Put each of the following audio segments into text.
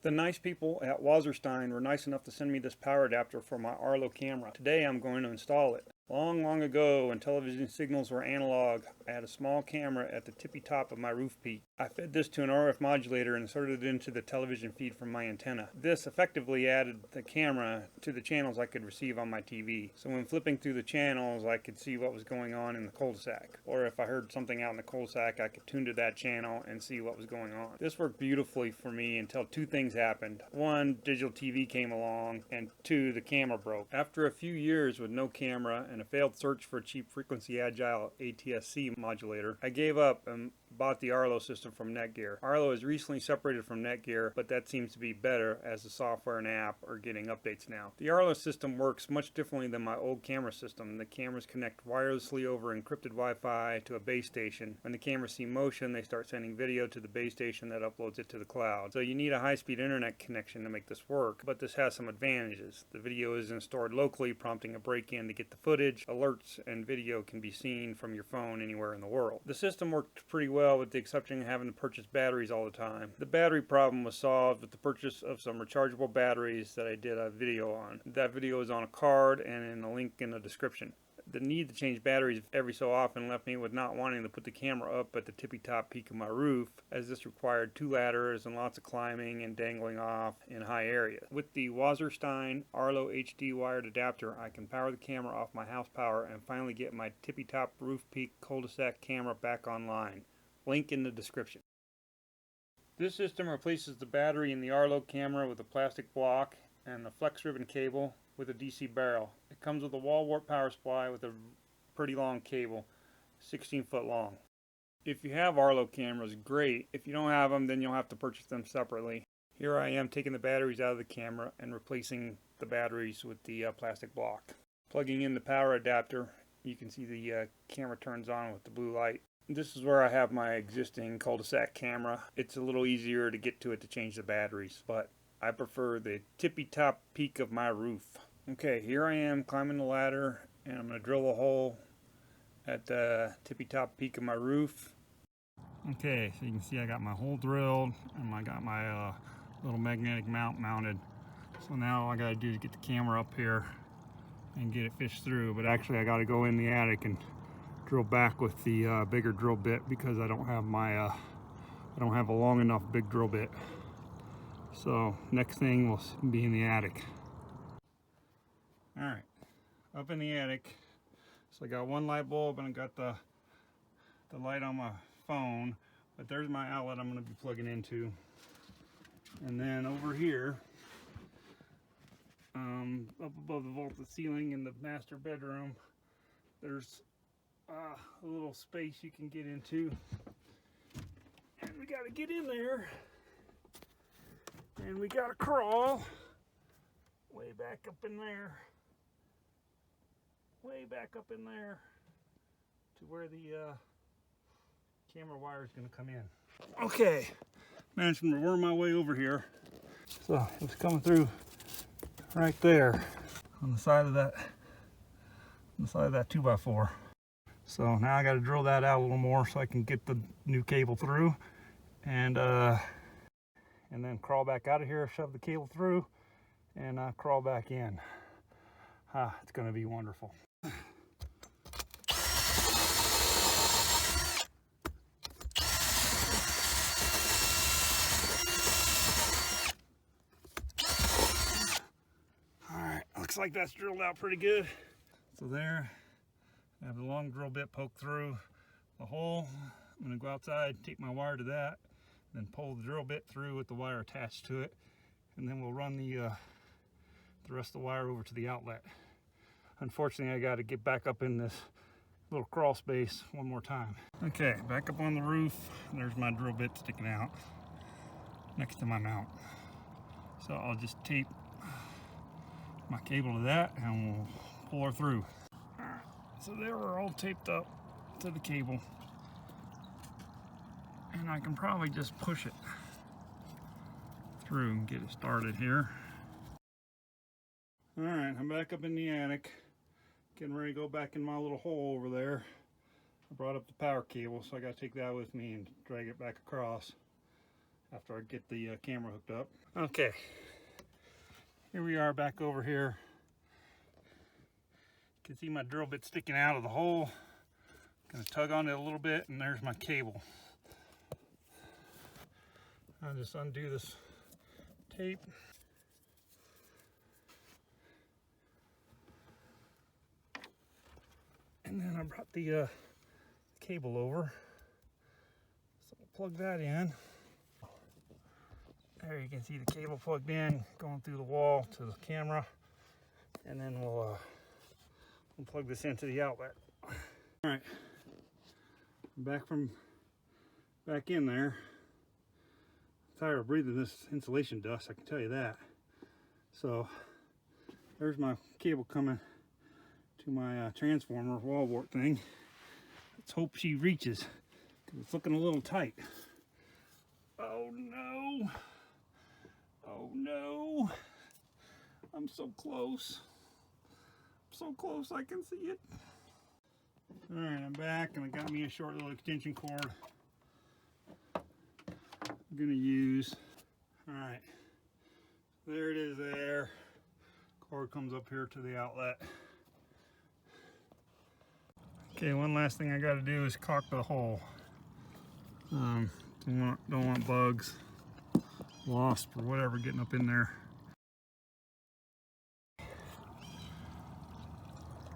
The nice people at Wazerstein were nice enough to send me this power adapter for my Arlo camera. Today I'm going to install it. Long ago, when television signals were analog, I had a small camera at the tippy top of my roof peak. I fed this to an RF modulator and inserted it into the television feed from my antenna. This effectively added the camera to the channels I could receive on my TV. So when flipping through the channels, I could see what was going on in the cul-de-sac. Or if I heard something out in the cul-de-sac, I could tune to that channel and see what was going on. This worked beautifully for me until two things happened. One, digital TV came along, and two, the camera broke. After a few years with no camera and a failed search for a cheap frequency agile ATSC modulator, I gave up and bought the Arlo system from Netgear. Arlo is recently separated from Netgear, but that seems to be better as the software and app are getting updates now. The Arlo system works much differently than my old camera system. The cameras connect wirelessly over encrypted Wi-Fi to a base station. When the cameras see motion, they start sending video to the base station that uploads it to the cloud. So you need a high-speed internet connection to make this work, but this has some advantages. The video isn't stored locally, prompting a break-in to get the footage. Alerts and video can be seen from your phone anywhere in the world. The system worked pretty well with the exception of having to purchase batteries all the time. The battery problem was solved with the purchase of some rechargeable batteries that I did a video on. That video is on a card and in a link in the description. The need to change batteries every so often left me with not wanting to put the camera up at the tippy top peak of my roof, as this required 2 ladders and lots of climbing and dangling off in high areas. With the Wazerstein Arlo HD wired adapter, I can power the camera off my house power and finally get my tippy top roof peak cul-de-sac camera back online. Link in the description. This system replaces the battery in the Arlo camera with a plastic block and the flex ribbon cable with a DC barrel. It comes with a wall wart power supply with a pretty long cable, 16 foot long. If you have Arlo cameras, great. If you don't have them, then you'll have to purchase them separately. Here I am taking the batteries out of the camera and replacing the batteries with the plastic block. Plugging in the power adapter, you can see the camera turns on with the blue light. This is where I have my existing cul-de-sac camera. It's a little easier to get to it to change the batteries, but I prefer the tippy top peak of my roof. Okay, here I am climbing the ladder, and I'm going to drill a hole at the tippy top peak of my roof. Okay, so you can see I got my hole drilled, and I got my little magnetic mount mounted. So now all I got to do is get the camera up here and get it fished through, but actually I got to go in the attic and drill back with the bigger drill bit because I don't have a long enough big drill bit. So next thing will be in the attic. Alright, up in the attic. So I got one light bulb and I got the light on my phone, but there's my outlet I'm going to be plugging into. And then over here, up above the vaulted ceiling in the master bedroom, there's a little space you can get into. And we got to get in there. And we got to crawl way back up in there. Way back up in there to where the camera wire is going to come in. Okay, managed to worm my way over here. So it's coming through right there on the side of that 2x4. So now I got to drill that out a little more so I can get the new cable through, and then crawl back out of here, shove the cable through, and crawl back in. It's going to be wonderful. Alright, looks like that's drilled out pretty good. So there, I have the long drill bit poked through the hole. I'm going to go outside, take my wire to that, then pull the drill bit through with the wire attached to it, and then we'll run the rest of the wire over to the outlet. Unfortunately, I got to get back up in this little crawl space one more time. Okay, back up on the roof. There's my drill bit sticking out next to my mount. So I'll just tape my cable to that and we'll pull her through. Alright, so there we're all taped up to the cable. And I can probably just push it through and get it started here. Alright, I'm back up in the attic. Getting ready to go back in my little hole over there. I brought up the power cable, so I got to take that with me and drag it back across. after I get the camera hooked up. Okay, here we are back over here. You can see my drill bit sticking out of the hole. Gonna tug on it a little bit, and there's my cable. I'll just undo this tape. And then I brought the cable over. So we'll plug that in. There you can see the cable plugged in, going through the wall to the camera. And then we'll plug this into the outlet. All right, back in there. I'm tired of breathing this insulation dust, I can tell you that. So there's my cable coming to my transformer wall wart thing. Let's hope she reaches, because it's looking a little tight. Oh no! Oh no! I'm so close. So close I can see it. Alright, I'm back, and I got me a short little extension cord I'm gonna use. Alright, there it is there. Cord comes up here to the outlet. Okay, one last thing I gotta do is caulk the hole. Don't want bugs, wasp, or whatever getting up in there.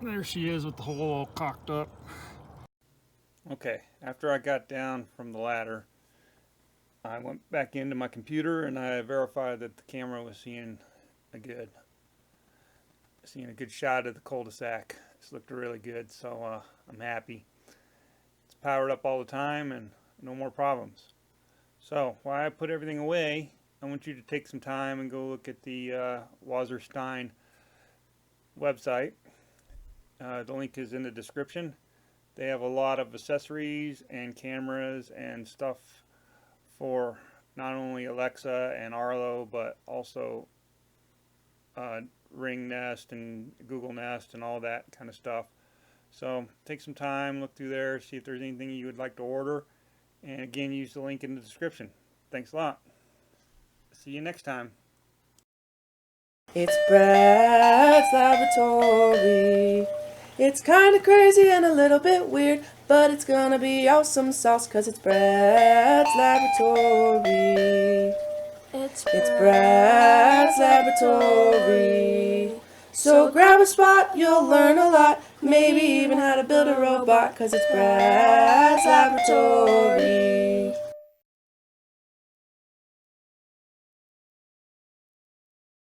There she is with the hole all caulked up. Okay, after I got down from the ladder, I went back into my computer and I verified that the camera was seeing a good shot of the cul-de-sac. This looked really good, so I'm happy. It's powered up all the time and no more problems. So while I put everything away, I want you to take some time and go look at the Wasserstein website. The link is in the description. They have a lot of accessories and cameras and stuff for not only Alexa and Arlo, but also Ring Nest and Google Nest and all that kind of stuff. So take some time, look through there, see if there's anything you would like to order, and again, use the link in the description. Thanks a lot. See you next time. It's Brad's Laboratory. It's kinda crazy and a little bit weird, but it's gonna be awesome sauce, 'cause it's Brad's Laboratory. It's Brad's Laboratory. So grab a spot, you'll learn a lot, maybe even how to build a robot, 'cause it's Brad's Laboratory.